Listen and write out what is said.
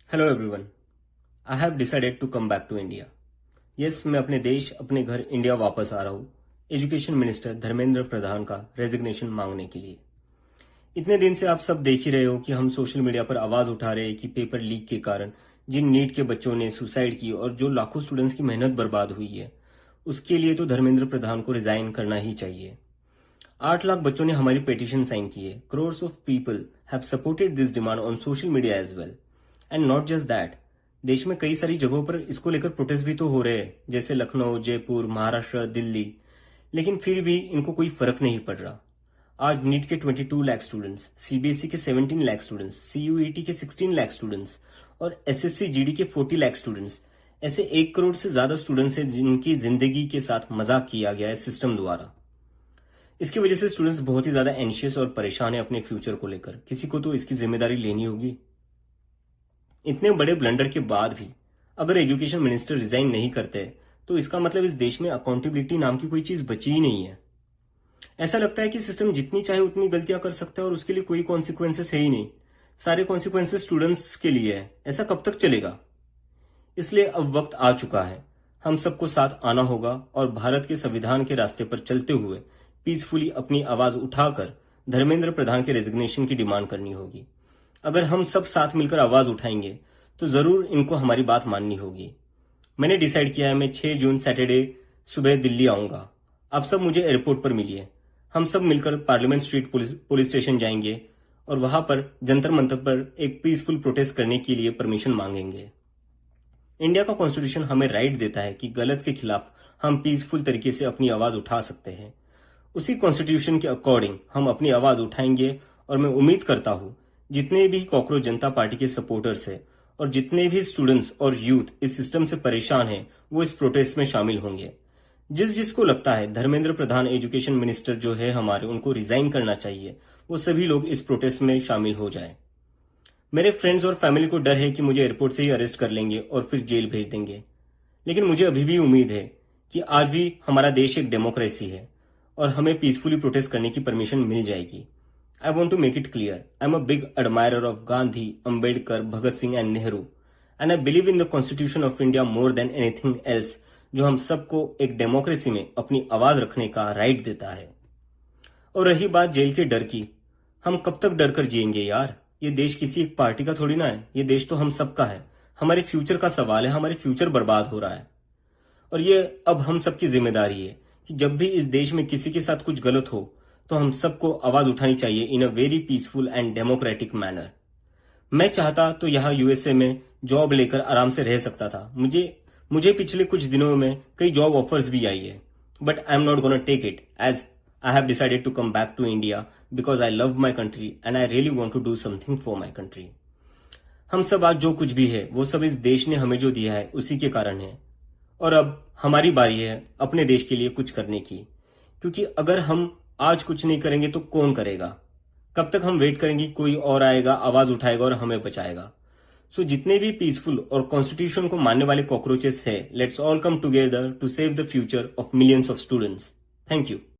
Hello everyone, I have decided to come back to India. Yes, मैं अपने देश, अपने घर इंडिया वापस आ रहा हूँ एजुकेशन मिनिस्टर धर्मेंद्र प्रधान का रेजिग्नेशन मांगने के लिए। इतने दिन से आप सब देख ही रहे हो कि हम सोशल मीडिया पर आवाज उठा रहे हैं कि पेपर लीक के कारण जिन नीट के बच्चों ने सुसाइड की और जो लाखों स्टूडेंट्स की मेहनत बर्बाद हुई है, उसके लिए तो धर्मेंद्र प्रधान को रिजाइन करना ही चाहिए। 8 लाख बच्चों ने हमारी पिटीशन साइन की है। Crores of people have supported this demand on social media as well. And not just that, देश में कई सारी जगहों पर इसको लेकर प्रोटेस्ट भी तो हो रहे हैं, जैसे लखनऊ, जयपुर, महाराष्ट्र, दिल्ली। लेकिन फिर भी इनको कोई फर्क नहीं पड़ रहा। आज नीट के 22 लाख स्टूडेंट्स, सीबीएसई के 17 लाख स्टूडेंट्स, सीयूईटी के 16 लाख स्टूडेंट्स और एसएससी जीडी के 40 लाख स्टूडेंट्स, ऐसे 1 करोड़ से ज्यादा स्टूडेंट्स हैं जिनकी जिंदगी के साथ मजाक किया गया है सिस्टम द्वारा। इसकी वजह से स्टूडेंट्स बहुत ही ज्यादा एंशियस और परेशान है अपने फ्यूचर को लेकर। किसी को तो इसकी जिम्मेदारी लेनी होगी। इतने बड़े ब्लंडर के बाद भी अगर एजुकेशन मिनिस्टर रिजाइन नहीं करते तो इसका मतलब इस देश में अकाउंटेबिलिटी नाम की कोई चीज बची ही नहीं है। ऐसा लगता है कि सिस्टम जितनी चाहे उतनी गलतियां कर सकता है और उसके लिए कोई कॉन्सिक्वेंसेस है ही नहीं। सारे कॉन्सिक्वेंसेस स्टूडेंट्स के लिए है। ऐसा कब तक चलेगा? इसलिए अब वक्त आ चुका है, हम सबको साथ आना होगा और भारत के संविधान के रास्ते पर चलते हुए पीसफुली अपनी आवाज उठाकर धर्मेंद्र प्रधान के रेजिग्नेशन की डिमांड करनी होगी। अगर हम सब साथ मिलकर आवाज उठाएंगे तो जरूर इनको हमारी बात माननी होगी। मैंने डिसाइड किया है, मैं 6 जून सैटरडे सुबह दिल्ली आऊंगा। आप सब मुझे एयरपोर्ट पर मिलिए। हम सब मिलकर पार्लियामेंट स्ट्रीट पुलिस स्टेशन जाएंगे और वहां पर जंतर मंतर पर एक पीसफुल प्रोटेस्ट करने के लिए परमिशन मांगेंगे। इंडिया का कॉन्स्टिट्यूशन हमें राइट देता है कि गलत के खिलाफ हम पीसफुल तरीके से अपनी आवाज उठा सकते हैं। उसी कॉन्स्टिट्यूशन के अकॉर्डिंग हम अपनी आवाज उठाएंगे और मैं उम्मीद करता हूं जितने भी कॉकरोच जनता पार्टी के सपोर्टर्स हैं और जितने भी स्टूडेंट्स और यूथ इस सिस्टम से परेशान हैं, वो इस प्रोटेस्ट में शामिल होंगे। जिसको लगता है धर्मेंद्र प्रधान एजुकेशन मिनिस्टर जो है हमारे, उनको रिजाइन करना चाहिए, वो सभी लोग इस प्रोटेस्ट में शामिल हो जाए। मेरे फ्रेंड्स और फैमिली को डर है कि मुझे एयरपोर्ट से ही अरेस्ट कर लेंगे और फिर जेल भेज देंगे। लेकिन मुझे अभी भी उम्मीद है कि आज भी हमारा देश एक डेमोक्रेसी है और हमें पीसफुली प्रोटेस्ट करने की परमिशन मिल जाएगी। I want to make it clear, I'm a big admirer of Gandhi, Ambedkar, Bhagat Singh and Nehru, and I believe in the Constitution of India more than anything else, जो हम सबको एक democracy में अपनी आवाज रखने का राइट देता है। और रही बात जेल के डर की, हम कब तक डर कर जिएंगे यार? ये देश किसी एक पार्टी का थोड़ी ना है, ये देश तो हम सबका है। हमारे फ्यूचर का सवाल है, हमारे फ्यूचर बर्बाद हो रहा है और ये अब हम सबकी जिम्मेदारी है कि जब भी इस देश में किसी के साथ कुछ गलत हो तो हम सबको आवाज उठानी चाहिए in a very peaceful and democratic manner. मैं चाहता तो यहाँ यूएसए में जॉब लेकर आराम से रह सकता था। मुझे पिछले कुछ दिनों में कई जॉब ऑफर्स भी आई है, but I am not gonna take it as I have decided to come back to India because I love my country and I really want to do something for my country. हम सब आज जो कुछ भी है वो सब इस देश ने हमें जो दिया है उसी के कारण है और अब हमारी बारी है अपने देश के लिए कुछ करने की। क्योंकि अगर हम आज कुछ नहीं करेंगे तो कौन करेगा? कब तक हम वेट करेंगे कोई और आएगा, आवाज उठाएगा और हमें बचाएगा? सो जितने भी पीसफुल और कॉन्स्टिट्यूशन को मानने वाले कॉकरोचेस है, let's all come together to save the future of millions of students. Thank you.